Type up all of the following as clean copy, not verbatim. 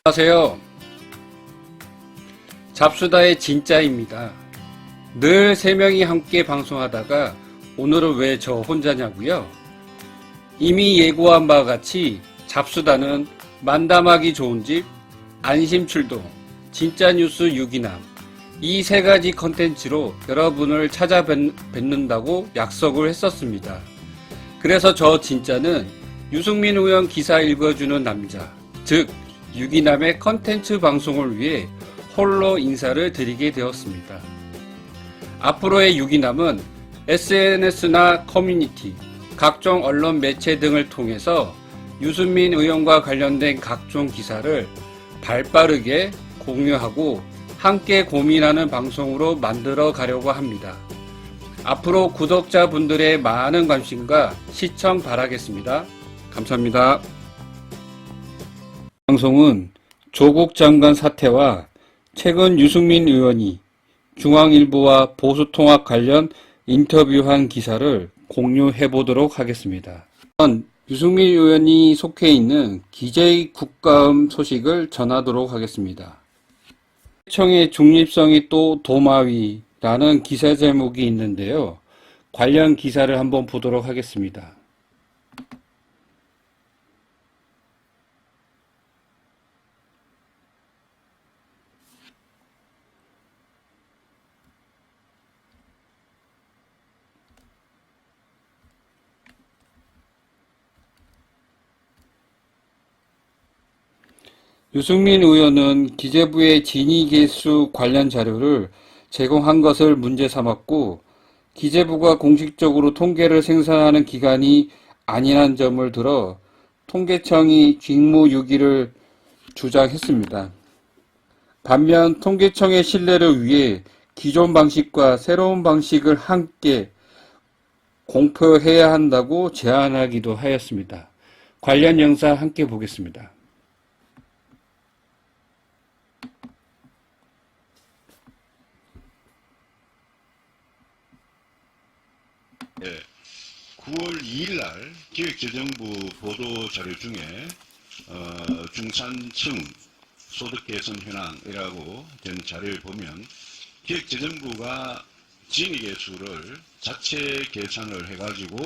안녕하세요. 잡수다의 진짜입니다. 늘 3명이 함께 방송하다가 오늘은 왜 저 혼자냐고요? 이미 예고한 바와 같이 잡수다는 만담하기 좋은 집, 안심출동, 진짜뉴스 유기남 이 3가지 컨텐츠로 여러분을 찾아뵙는다고 약속을 했었습니다. 그래서 저 진짜는 유승민 의원 기사 읽어주는 남자, 즉 유기남의 컨텐츠 방송을 위해 홀로 인사를 드리게 되었습니다. 앞으로의 유기남은 SNS나 커뮤니티, 각종 언론 매체 등을 통해서 유승민 의원과 관련된 각종 기사를 발빠르게 공유하고 함께 고민하는 방송으로 만들어 가려고 합니다. 앞으로 구독자분들의 많은 관심과 시청 바라겠습니다. 감사합니다. 방송은 조국 장관 사태와 최근 유승민 의원이 중앙일보와 보수통합 관련 인터뷰한 기사를 공유해 보도록 하겠습니다. 유승민 의원이 속해 있는 기재위 국가음 소식을 전하도록 하겠습니다. 청의 중립성이 또 도마위라는 기사 제목이 있는데요. 관련 기사를 한번 보도록 하겠습니다. 유승민 의원은 기재부의 진위계수 관련 자료를 제공한 것을 문제 삼았고 기재부가 공식적으로 통계를 생산하는 기관이 아니라는 점을 들어 통계청이 직무유기를 주장했습니다. 반면 통계청의 신뢰를 위해 기존 방식과 새로운 방식을 함께 공표해야 한다고 제안하기도 하였습니다. 관련 영상 함께 보겠습니다. 네, 9월 2일 날 기획재정부 보도자료 중에 중산층 소득 개선 현황이라고 된 자료를 보면 기획재정부가 진위계수를 자체 계산을 해가지고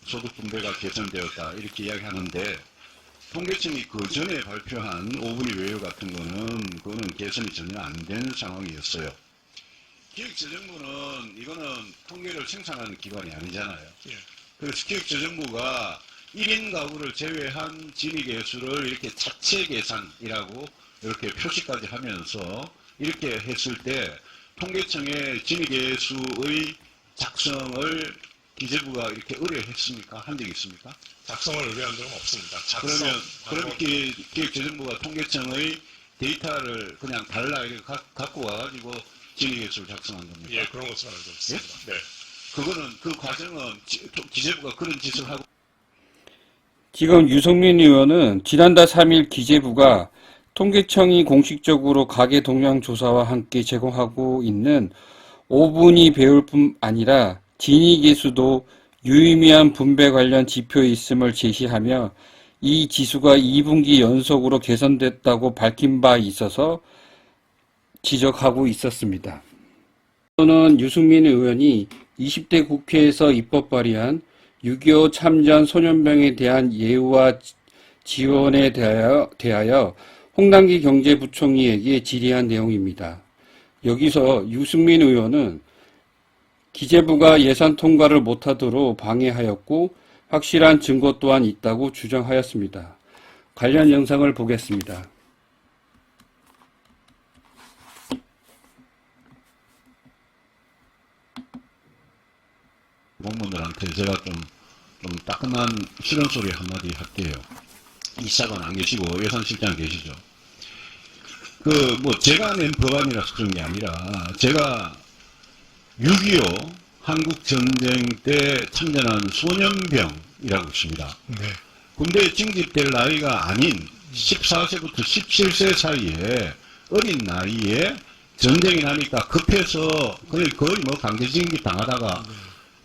소득 분배가 개선되었다 이렇게 이야기하는데 통계청이 그 전에 발표한 5분위 외유 같은 그거는 개선이 전혀 안 된 상황이었어요. 기획재정부는 이거는 통계를 생산하는 기관이 아니잖아요. 그래서 기획재정부가 1인 가구를 제외한 진위계수를 이렇게 자체 계산이라고 이렇게 표시까지 하면서 이렇게 했을 때 통계청의 진위계수의 작성을 기재부가 이렇게 의뢰했습니까? 한 적이 있습니까? 작성을 의뢰한 적은 없습니다. 그러면 기획재정부가 통계청의 데이터를 그냥 달라 이렇게 갖고 와가지고 진위계수를 작성한 겁니까? 예, 그런 것으로 알고 있습니다. 예? 네. 그거는 그 과정은 기재부가 그런 짓을 하고 지금 유승민 의원은 지난달 3일 기재부가 통계청이 공식적으로 가계 동향 조사와 함께 제공하고 있는 5분위 배율뿐 아니라 진위계수도 유의미한 분배 관련 지표에 있음을 제시하며 이 지수가 2분기 연속으로 개선됐다고 밝힌 바 있어서 지적하고 있었습니다. 또는 유승민 의원이 20대 국회에서 입법 발의한 6.25 참전 소년병에 대한 예우와 지원에 대하여 홍남기 경제부총리에게 질의한 내용입니다. 여기서 유승민 의원은 기재부가 예산 통과를 못하도록 방해하였고 확실한 증거 또한 있다고 주장하였습니다. 관련 영상을 보겠습니다. 공무원들한테 제가 좀 따끔한 싫은 소리 한마디 할게요. 이사관 안 계시고 예산실장 계시죠. 제가 낸 법안이라서 그런 게 아니라 제가 6.25 한국전쟁 때 참전한 소년병이라고 있습니다. 네. 군대에 징집될 나이가 아닌 14세부터 17세 사이에 어린 나이에 전쟁이 나니까 급해서 거의 강제징집 당하다가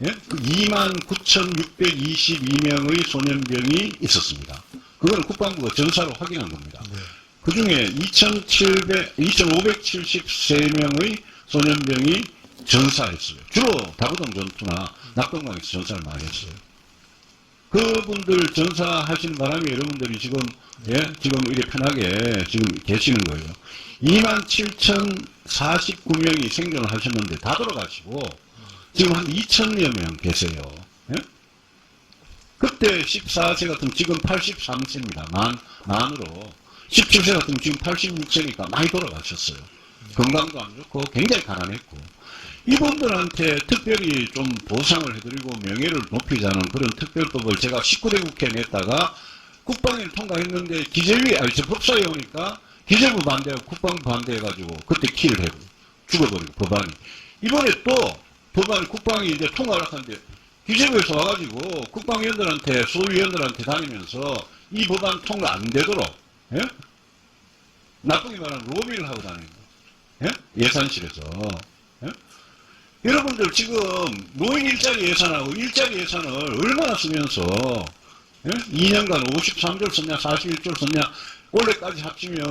29,622명의 소년병이 있었습니다. 그거는 국방부가 전사로 확인한 겁니다. 네. 그 중에 2,573명의 소년병이 전사했어요. 주로 다부동 전투나 낙동강에서 전사를 많이 했어요. 그분들 전사하시는 바람에 여러분들이 지금, 지금 이렇게 편하게 지금 계시는 거예요. 27,049명이 생존을 하셨는데 다 돌아가시고, 지금 한 2,000여 명 계세요. 그때 14세 같으면 지금 83세입니다. 만으로. 17세 같으면 지금 86세니까 많이 돌아가셨어요. 건강도 안 좋고 굉장히 가난했고. 이분들한테 특별히 좀 보상을 해드리고 명예를 높이자는 그런 특별법을 제가 19대 국회에 냈다가 국방위를 통과했는데 법사위에 오니까 기재부 반대하고 국방부 반대해가지고 그때 키를 해고 죽어버리고 법안이. 이번에 또 법안이 국방이 이제 통과를 하는데 기재부에서 와가지고 국방위원들한테 소위원들한테 다니면서 이 법안 통과 안 되도록 나쁘게 말하면 로비를 하고 다니는 거예요. 예산실에서. 여러분들 지금 노인 일자리 예산하고 일자리 예산을 얼마나 쓰면서 2년간 53조를 썼냐 41조를 썼냐 올해까지 합치면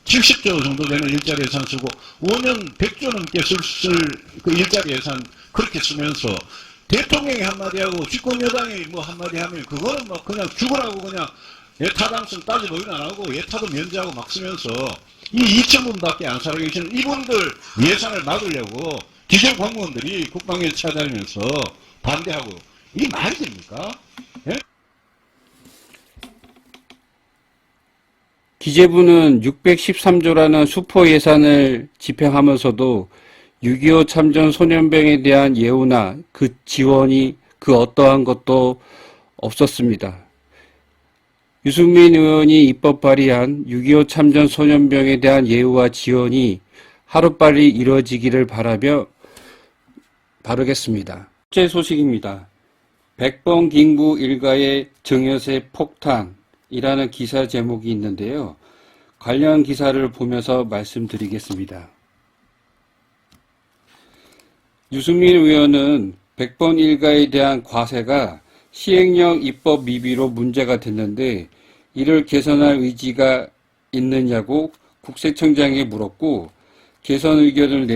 70조 정도 되는 일자리 예산 쓰고 5년 100조 넘게 쓸 그 일자리 예산 그렇게 쓰면서 대통령이 한마디 하고 집권 여당이 뭐 한마디 하면 그거는 뭐 그냥 죽으라고 그냥 타당성 따져보기는 안 하고 예타도 면제하고 막 쓰면서 이 2,000분밖에 안 살아계시는 이분들 예산을 막으려고 기재부 공무원들이 국방위에 찾아다니면서 반대하고 이게 말이 됩니까? 기재부는 613조라는 슈퍼 예산을 집행하면서도 6.25 참전 소년병에 대한 예우나 그 지원이 그 어떠한 것도 없었습니다. 유승민 의원이 입법 발의한 6.25 참전 소년병에 대한 예우와 지원이 하루빨리 이루어지기를 바르겠습니다. 첫째 소식입니다. 백범 김구 일가의 정여세 폭탄이라는 기사 제목이 있는데요. 관련 기사를 보면서 말씀드리겠습니다. 유승민 의원은 백범 일가에 대한 과세가 시행령 입법 미비로 문제가 됐는데 이를 개선할 의지가 있느냐고 국세청장에 물었고 개선 의견을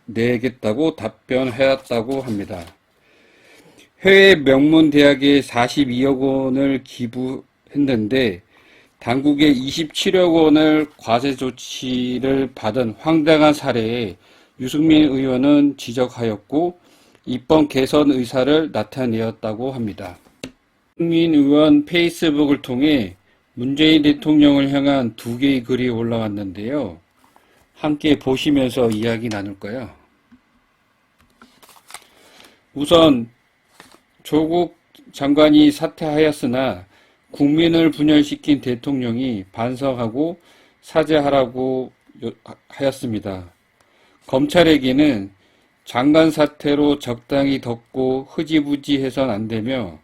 내겠다고 답변해왔다고 합니다. 해외 명문 대학에 42억 원을 기부했는데 당국의 27억 원을 과세 조치를 받은 황당한 사례에 유승민 의원은 지적하였고 입법 개선 의사를 나타내었다고 합니다. 유승민 의원 페이스북을 통해 문재인 대통령을 향한 두 개의 글이 올라왔는데요. 함께 보시면서 이야기 나눌까요? 우선 조국 장관이 사퇴하였으나 국민을 분열시킨 대통령이 반성하고 사죄하라고 하였습니다. 검찰에게는 장관 사퇴로 적당히 덮고 흐지부지해선 안되며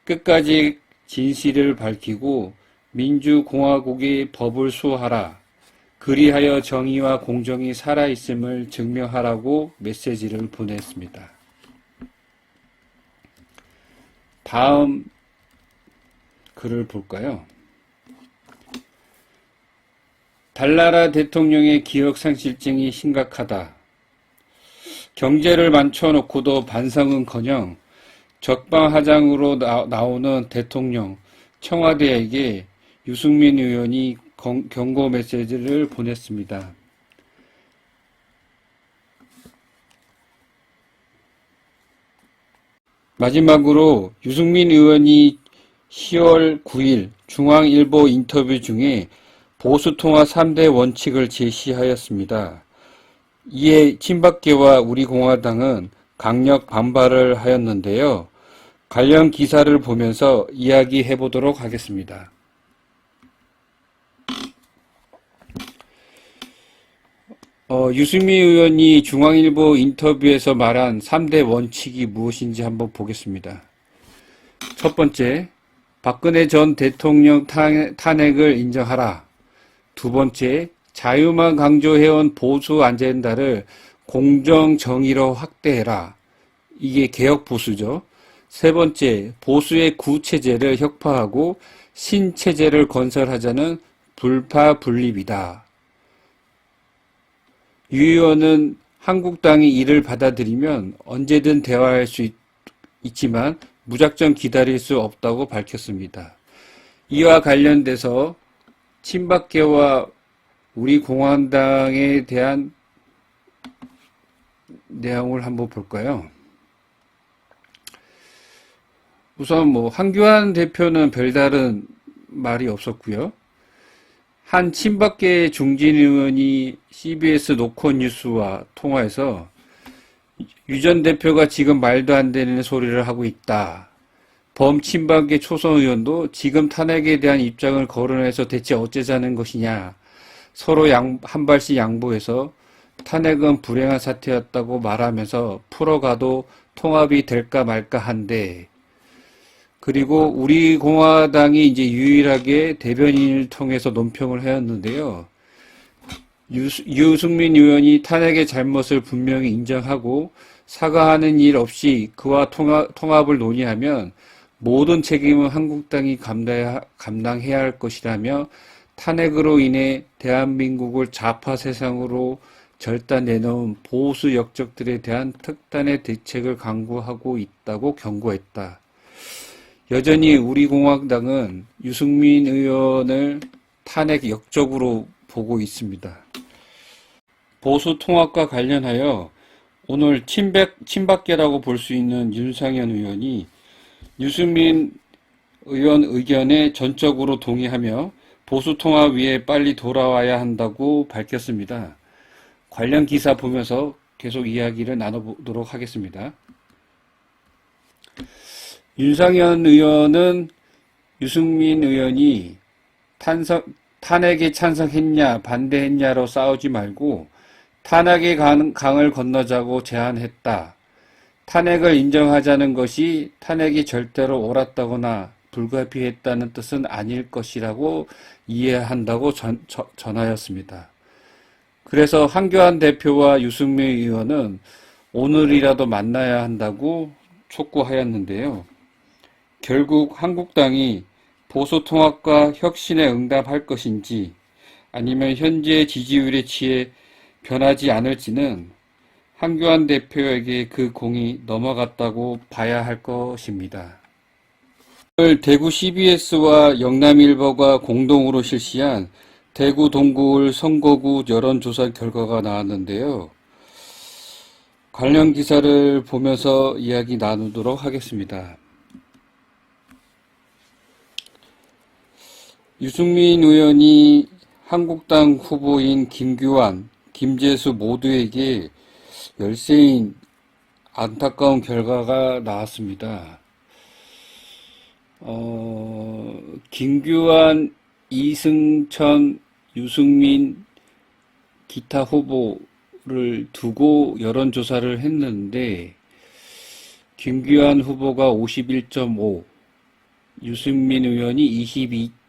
끝까지 진실을 밝히고 민주공화국의 법을 수호하라. 그리하여 정의와 공정이 살아있음을 증명하라고 메시지를 보냈습니다. 다음 글을 볼까요? 달나라 대통령의 기억상실증이 심각하다. 경제를 만춰놓고도 반성은커녕 적방하장으로 나오는 대통령, 청와대에게 유승민 의원이 경고 메시지를 보냈습니다. 마지막으로 유승민 의원이 10월 9일 중앙일보 인터뷰 중에 보수통합 3대 원칙을 제시하였습니다. 이에 친박계와 우리공화당은 강력 반발을 하였는데요. 관련 기사를 보면서 이야기해 보도록 하겠습니다. 유승민 의원이 중앙일보 인터뷰에서 말한 3대 원칙이 무엇인지 한번 보겠습니다. 첫 번째, 박근혜 전 대통령 탄핵을 인정하라. 두 번째, 자유만 강조해온 보수 아젠다를 공정 정의로 확대해라. 이게 개혁 보수죠. 세 번째, 보수의 구체제를 혁파하고 신체제를 건설하자는 불파불립이다. 유 의원은 한국당이 이를 받아들이면 언제든 대화할 수 있지만 무작정 기다릴 수 없다고 밝혔습니다. 이와 관련돼서 친박계와 우리 공화당에 대한 내용을 한번 볼까요? 우선 한교안 대표는 별다른 말이 없었고요. 한 친박계 중진 의원이 CBS 노컷뉴스와 통화해서 유 전 대표가 지금 말도 안 되는 소리를 하고 있다. 범친박계 초선 의원도 지금 탄핵에 대한 입장을 거론해서 대체 어쩌자는 것이냐. 서로 한 발씩 양보해서 탄핵은 불행한 사태였다고 말하면서 풀어가도 통합이 될까 말까 한데, 그리고 우리 공화당이 이제 유일하게 대변인을 통해서 논평을 하였는데요. 유승민 의원이 탄핵의 잘못을 분명히 인정하고 사과하는 일 없이 그와 통합을 논의하면 모든 책임은 한국당이 감당해야 할 것이라며 탄핵으로 인해 대한민국을 좌파 세상으로 절단내놓은 보수 역적들에 대한 특단의 대책을 강구하고 있다고 경고했다. 여전히 우리 공화당은 유승민 의원을 탄핵 역적으로 보고 있습니다. 보수 통합과 관련하여 오늘 친박계라고 볼 수 있는 윤상현 의원이 유승민 의원 의견에 전적으로 동의하며 보수 통합 위에 빨리 돌아와야 한다고 밝혔습니다. 관련 기사 보면서 계속 이야기를 나눠보도록 하겠습니다. 윤상현 의원은 유승민 의원이 탄핵에 찬성했냐 반대했냐로 싸우지 말고 탄핵의 강을 건너자고 제안했다. 탄핵을 인정하자는 것이 탄핵이 절대로 옳았다거나 불가피했다는 뜻은 아닐 것이라고 이해한다고 전하였습니다. 그래서 한교안 대표와 유승민 의원은 오늘이라도 만나야 한다고 촉구하였는데요. 결국 한국당이 보수 통합과 혁신에 응답할 것인지 아니면 현재 지지율에 취해 변하지 않을지는 한교안 대표에게 그 공이 넘어갔다고 봐야 할 것입니다. 오늘 대구 CBS와 영남일보가 공동으로 실시한 대구 동구을 선거구 여론조사 결과가 나왔는데요. 관련 기사를 보면서 이야기 나누도록 하겠습니다. 유승민 의원이 한국당 후보인 김규환, 김재수 모두에게 열세인 안타까운 결과가 나왔습니다. 김규환, 이승천, 유승민 기타 후보를 두고 여론조사를 했는데 김규환 후보가 51.5, 유승민 의원이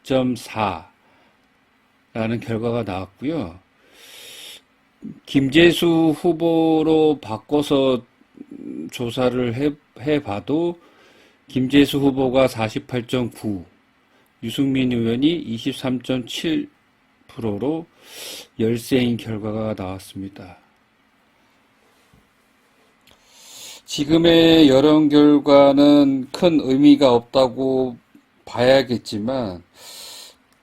22.4라는 결과가 나왔고요. 김재수 후보로 바꿔서 조사를 해봐도 김재수 후보가 48.9, 유승민 의원이 23.7%로 열세인 결과가 나왔습니다. 지금의 여론 결과는 큰 의미가 없다고 봐야겠지만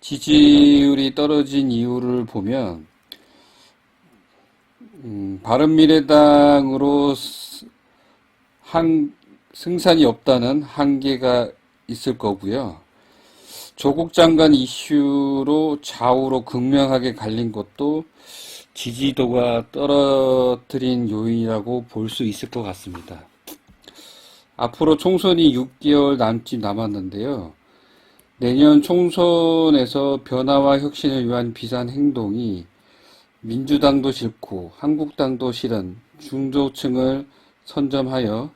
지지율이 떨어진 이유를 보면 바른미래당으로 승산이 없다는 한계가 있을 거고요. 조국 장관 이슈로 좌우로 극명하게 갈린 것도 지지도가 떨어뜨린 요인이라고 볼 수 있을 것 같습니다. 앞으로 총선이 6개월 남았는데요. 내년 총선에서 변화와 혁신을 위한 비상 행동이 민주당도 싫고 한국당도 싫은 중도층을 선점하여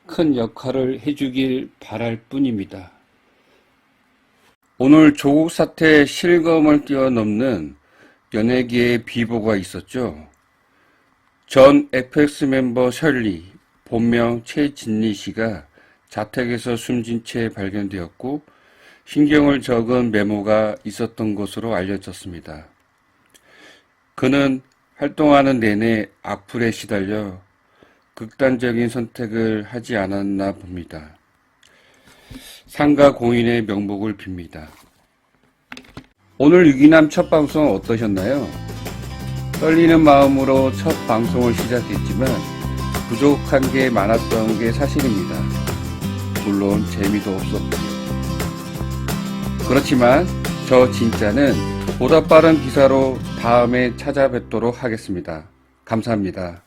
큰 역할을 해주길 바랄 뿐입니다. 오늘 조국 사태 실검을 뛰어넘는 연예계의 비보가 있었죠. 전 FX 멤버 셜리, 본명 최진리 씨가 자택에서 숨진 채 발견되었고 신경을 적은 메모가 있었던 것으로 알려졌습니다. 그는 활동하는 내내 악플에 시달려 극단적인 선택을 하지 않았나 봅니다. 상가 공인의 명복을 빕니다. 오늘 유기남 첫 방송 어떠셨나요? 떨리는 마음으로 첫 방송을 시작했지만 부족한 게 많았던 게 사실입니다. 물론 재미도 없었고요. 그렇지만 저 진짜는 보다 빠른 기사로 다음에 찾아뵙도록 하겠습니다. 감사합니다.